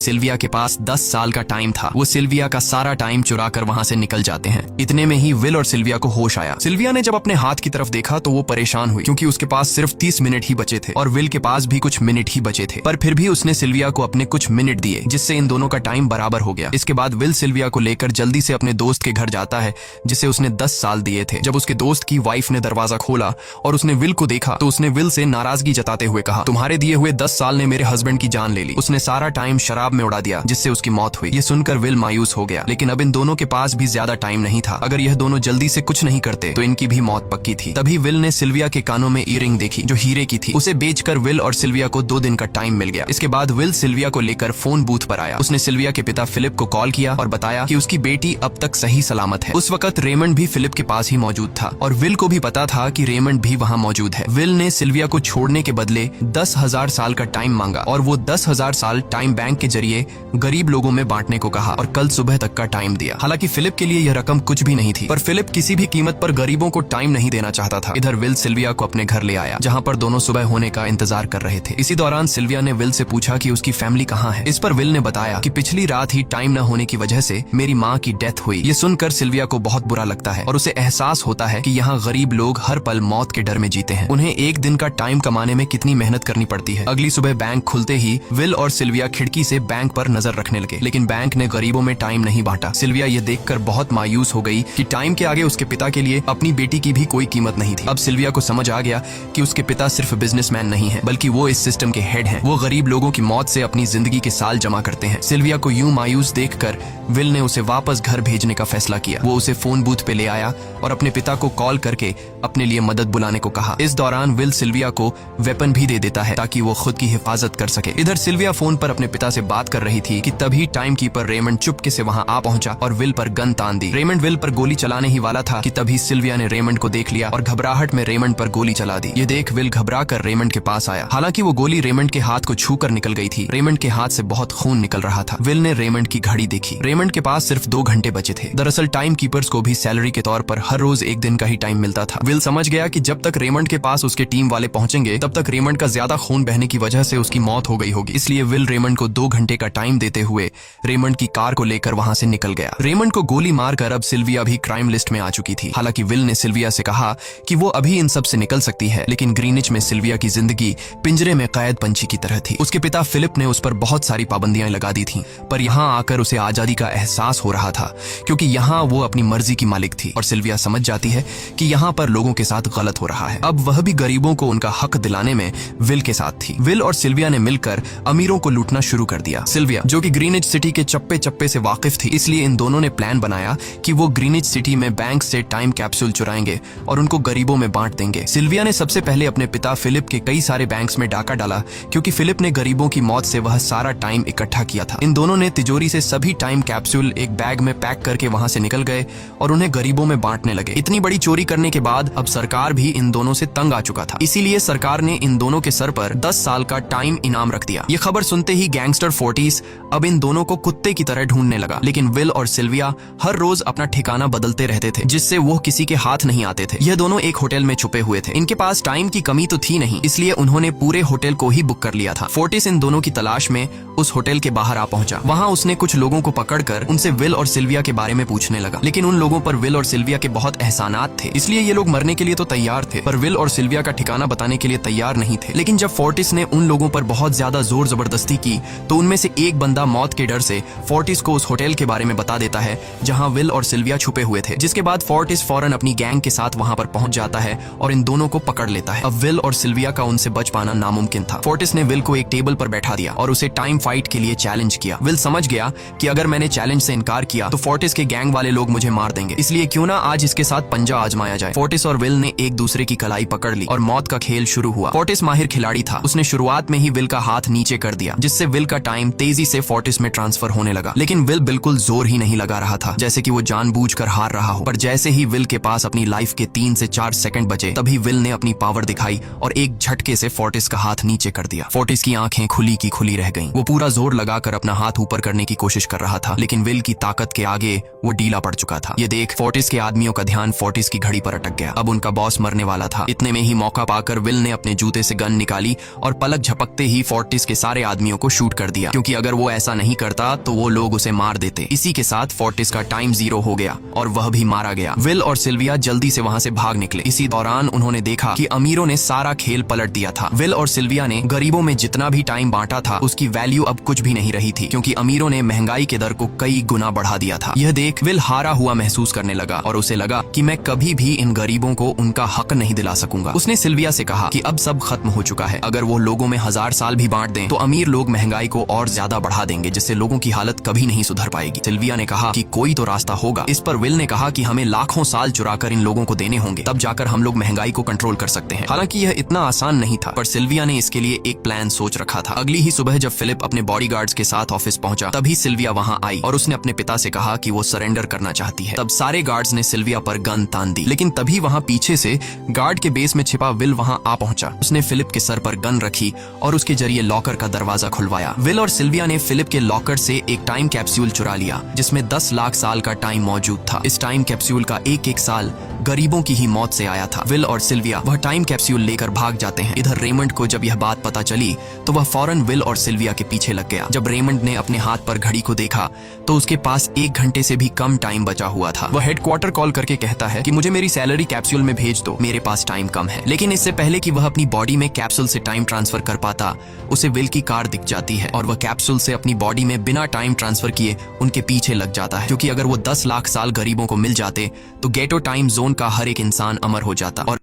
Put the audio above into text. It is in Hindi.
सिल्विया के पास 10 साल का टाइम था। वो सिल्विया का सारा टाइम चुरा कर वहाँ से निकल जाते हैं। इतने में ही विल और सिल्विया को होश आया। सिल्विया ने जब अपने हाथ की तरफ देखा तो वो परेशान हुई, क्योंकि उसके पास सिर्फ 30 मिनट ही बचे थे और विल के पास भी कुछ मिनट ही बचे थे। पर फिर भी उसने सिल्विया को अपने कुछ मिनट दिए, जिससे इन दोनों का टाइम बराबर हो गया। इसके बाद विल सिल्विया को लेकर जल्दी से अपने दोस्त के घर जाता है, जिसे उसने 10 साल दिए थे। जब उसके दोस्त की वाइफ ने दरवाजा खोला और उसने विल को देखा तो उसने विल से नाराजगी जताते हुए कहा, तुम्हारे दिए हुए 10 साल ने मेरे हस्बैंड की जान ले ली। उसने सारा टाइम शराब में उड़ा दिया, जिससे उसकी मौत हुई। ये सुनकर विल मायूस हो गया, लेकिन अब इन दोनों के पास भी ज्यादा टाइम नहीं था। अगर यह दोनों जल्दी से कुछ नहीं करते तो इनकी भी मौत पक्की थी। तभी विल ने सिल्विया के कानों में ईयरिंग देखी, जो हीरे की थी। उसे बेचकर विल और सिल्विया को 2 दिन का टाइम मिल गया। इसके बाद विल सिल्विया को लेकर फोन बूथ पर आया। उसने सिल्विया के पिता फिलिप को कॉल किया और बताया कि उसकी बेटी अब तक सही सलामत है। उस वक्त रेमंड भी फिलिप के पास ही मौजूद था और विल को भी पता था कि रेमंड भी वहाँ मौजूद है। विल ने सिल्विया को छोड़ने के बदले 10,000 साल का टाइम मांगा और वो 10,000 साल टाइम बैंक के जरिए गरीब लोगों में बांटने को कहा और कल सुबह तक का टाइम दिया। हालांकि फिलिप के लिए यह रकम कुछ भी नहीं थी, पर फिलिप किसी भी कीमत पर गरीबों को टाइम नहीं देना चाहता था। इधर विल सिल्विया को अपने घर ले आया, जहाँ पर दोनों सुबह होने का इंतजार कर रहे थे। इसी दौरान सिल्विया ने विल से पूछा कि उसकी फैमिली कहाँ है। इस पर विल ने बताया कि पिछली रात ही टाइम न होने की वजह से मेरी माँ की डेथ हुई। ये सुनकर सिल्विया को बहुत बुरा लगता है और उसे एहसास होता है कि यहाँ गरीब लोग हर पल मौत के डर में जीते हैं। उन्हें एक दिन का टाइम कमाने में कितनी मेहनत करनी पड़ती है। अगली सुबह बैंक खुलते ही विल और सिल्विया खिड़की से बैंक पर नजर रखने लगे, लेकिन बैंक ने गरीबों में टाइम नहीं बांटा। सिल्विया ये देखकर बहुत मायूस हो गई कि टाइम के आगे उसके पिता के लिए अपनी बेटी की भी कोई कीमत नहीं थी। अब सिल्विया को समझ आ गया कि उसके पिता सिर्फ बिजनेसमैन नहीं है, बल्कि वो इस सिस्टम के हेड हैं। वो गरीब लोगों की मौत से अपनी जिंदगी के साल जमा करते हैं। सिल्विया को यूं मायूस देखकर विल ने उसे वापस घर भेजने का फैसला किया। वो उसे फोन बूथ पे ले आया और अपने पिता को कॉल करके अपने लिए मदद बुलाने को कहा। इस दौरान विल सिल्विया को वेपन भी दे देता है ताकि वो खुद की हिफाजत कर सके। इधर सिल्विया फोन पर अपने पिता से बात कर रही थी कि तभी टाइम कीपर रेमंड चुपके से वहां आ पहुंचा और विल पर गन तान दी। रेमंड विल पर गोली चलाने ही वाला था कि तभी सिल्विया ने रेमंड को देख लिया और घबराहट में रेमंड पर गोली चला दी। ये देख विल घबरा कर रेमंड के पास आया। हालांकि वो गोली रेमंड के हाथ को छू कर निकल गई थी। रेमंड के हाथ से बहुत खून निकल रहा था। विल ने रेमंड की घड़ी देखी। रेमंड के पास सिर्फ 2 घंटे बचे थे। दरअसल टाइम कीपर्स को भी सैलरी के तौर पर हर रोज 1 दिन का ही टाइम मिलता था। विल समझ गया कि जब तक रेमंड के पास उसके टीम वाले पहुंचेंगे तब तक रेमंड का ज्यादा खून बहने की वजह से उसकी मौत हो गई होगी। इसलिए विल रेमंड को 2 घंटे का टाइम देते हुए रेमंड की कार को लेकर वहां से निकल गया। रेमंड को गोली मारकर अब सिल्विया भी क्राइम लिस्ट में आ चुकी थी। हालांकि विल ने सिल्विया से कहा कि वो अभी इन सब से निकल सकती है, लेकिन ग्रीनिच में सिल्विया की जिंदगी पिंजरे में कैद पंछी की तरह थी। उसके पिता फिलिप ने उस पर बहुत सारी पाबंदियां लगा दी थी, पर यहाँ आकर उसे आजादी का एहसास हो रहा था, क्योंकि यहाँ वो अपनी मर्जी की मालिक थी और सिल्विया समझ जाती है कि यहाँ पर लोगों के साथ गलत हो रहा है। अब वह भी गरीबों को उनका हक दिलाने में विल के साथ थी। विल और सिल्विया ने मिलकर अमीरों को लूटना शुरू कर दिया। सिल्विया, जो कि ग्रीनिच सिटी के चप्पे चप्पे से वाकिफ थी, इसलिए इन दोनों ने प्लान बनाया कि वो ग्रीनिच सिटी में बैंक से टाइम कैप्सूल चुराएंगे और उनको गरीबों में बांट देंगे। सिल्विया ने सबसे पहले अपने पिता फिलिप के कई सारे बैंक्स में डाका डाला, क्योंकि फिलिप ने गरीबों की मौत से वह सारा टाइम इकट्ठा किया था। इन दोनों ने तिजोरी से सभी टाइम कैप्सूल एक बैग में पैक करके वहां से निकल गए और उन्हें गरीबों में बांटने लगे। इतनी बड़ी चोरी करने के बाद अब सरकार भी इन दोनों से तंग आ चुका था, इसीलिए सरकार ने इन दोनों के सर पर 10 साल का टाइम इनाम रख दिया। ये खबर सुनते ही गैंगस्टर फोर्टिस अब इन दोनों को कुत्ते की तरह ढूंढने लगा, लेकिन विल और सिल्विया हर रोज अपना ठिकाना बदलते रहते थे, जिससे वो किसी के हाथ नहीं आते थे। यह दोनों एक होटल में छुपे हुए थे। इनके पास टाइम की कमी तो थी नहीं, इसलिए उन्होंने पूरे होटल को ही बुक कर लिया था। फोर्टिस इन दोनों की तलाश में उस होटल के बाहर आ पहुंचा। वहां उसने कुछ लोगों को पकड़कर उनसे विल और सिल्विया के बारे में पूछने लगा, लेकिन उन लोगों पर विल और सिल्विया के बहुत एहसानात थे, इसलिए ये लोग मरने के लिए तो तैयार थे, पर विल और सिल्विया का ठिकाना बताने के लिए तैयार नहीं थे। लेकिन जब फोर्टिस ने उन लोगों पर बहुत ज्यादा जोर जबरदस्ती की तो उनमें से एक बंदा मौत के डर से फोर्टिस को उस होटल के बारे में बता देता है जहां विल और सिल्विया छुपे हुए थे, जिसके बाद फोर्टिस फौरन अपनी गैंग के साथ वहां पर पहुंच जाता है और इन दोनों को पकड़ लेता है। अब विल और सिल्विया का उनसे बच पाना नामुमकिन था। फोर्टिस ने विल को एक टेबल पर बैठा दिया और उसे टाइम फाइट के लिए चैलेंज किया। विल समझ गया कि अगर मैंने चैलेंज से इनकार किया तो फोर्टिस के गैंग वाले लोग मुझे मार देंगे, इसलिए क्यों ना आज इसके साथ पंजा आजमाया जाए। फोर्टिस और विल ने एक दूसरे की कलाई पकड़ ली और मौत का खेल शुरू हुआ। फोर्टिस माहिर खिलाड़ी था, उसने शुरुआत में ही विल का हाथ नीचे कर दिया, जिससे विल का टाइम तेजी से फोर्टिस में ट्रांसफर होने लगा। लेकिन विल बिल्कुल जोर ही नहीं लगा रहा था, जैसे कि वो जानबूझकर हार रहा हो। पर जैसे ही विल के पास अपनी लाइफ के 3 से 4 सेकंड बचे, तभी विल ने अपनी पावर दिखाई और एक झटके से फोर्टिस का हाथ नीचे कर दिया। फोर्टिस की आंखें खुली की खुली रह गईं। वो पूरा जोर लगाकर अपना हाथ ऊपर करने की कोशिश कर रहा था, लेकिन विल की ताकत के आगे वो ढीला पड़ चुका था। ये देख फोर्टिस के आदमियों का ध्यान फोर्टिस की घड़ी पर अटक गया। अब उनका बॉस मरने वाला था। इतने में ही मौका पाकर विल ने अपने जूते से गन निकाली और पलक झपकते ही फोर्टिस के सारे आदमियों को शूट कर दिया। क्योंकि अगर वो ऐसा नहीं करता तो वो लोग उसे मार देते। इसी के साथ फोर्टिस का टाइम 0 हो गया और वह भी मारा गया। विल और सिल्विया जल्दी से वहाँ से भाग निकले। इसी दौरान उन्होंने देखा कि अमीरों ने सारा खेल पलट दिया था। विल और सिल्विया ने गरीबों में जितना भी टाइम बांटा था उसकी वैल्यू अब कुछ भी नहीं रही थी, क्योंकि अमीरों ने महंगाई के दर को कई गुना बढ़ा दिया था। यह देख विल हारा हुआ महसूस करने लगा और उसे लगा कि मैं कभी भी इन गरीबों को उनका हक नहीं दिला सकूंगा। उसने सिल्विया से कहा कि अब सब खत्म हो चुका है, अगर वो लोगों में 1000 साल भी बांट दें तो अमीर लोग महंगाई को और ज्यादा बढ़ा देंगे, जिससे लोगों की हालत कभी नहीं सुधर पाएगी। सिल्विया ने कहा कि कोई तो रास्ता होगा। इस पर विल ने कहा कि हमें लाखों साल चुराकर इन लोगों को देने होंगे, तब जाकर हम लोग महंगाई को कंट्रोल कर सकते हैं। हालांकि यह इतना आसान नहीं था, पर सिल्विया ने इसके लिए एक प्लान सोच रखा था। अगली ही सुबह जब फिलिप अपने बॉडीगार्ड्स के साथ ऑफिस पहुंचा, तभी सिल्विया वहां आई और उसने अपने पिता से कहा कि वो सरेंडर करना चाहती है। तब सारे गार्ड्स ने सिल्विया पर गन तान दी, लेकिन तभी वहां पीछे से गार्ड के बेस में छिपा विल वहां आ पहुंचा। उसने फिलिप के सर पर गन रखी और उसके जरिए लॉकर का दरवाजा खुलवाया। विल और सिल्विया ने फिलिप के लॉकर से एक टाइम कैप्सूल चुरा लिया, जिसमें 10 लाख साल का टाइम मौजूद था। इस टाइम कैप्सूल का एक एक साल गरीबों की ही मौत से आया था। विल और सिल्विया वह टाइम कैप्सूल लेकर भाग जाते हैं। इधर रेमंड को जब यह बात पता चली तो वह फौरन विल और सिल्विया के पीछे लग गया। जब रेमंड ने अपने हाथ पर घड़ी को देखा तो उसके पास 1 घंटे से भी कम टाइम बचा हुआ था। वह हेडक्वार्टर कॉल करके कहता है कि मुझे मेरी सैलरी कैप्सूल में भेज दो, मेरे पास टाइम कम है। लेकिन इससे पहले कि वह अपनी बॉडी में कैप्सूल से टाइम ट्रांसफर कर पाता, उसे विल की कार दिख जाती है और वह कैप्सूल से अपनी बॉडी में बिना टाइम ट्रांसफर किए उनके पीछे लग जाता है, क्योंकि अगर वो 10 लाख साल गरीबों को मिल जाते तो गेटो टाइम जोन का हर एक इंसान अमर हो जाता और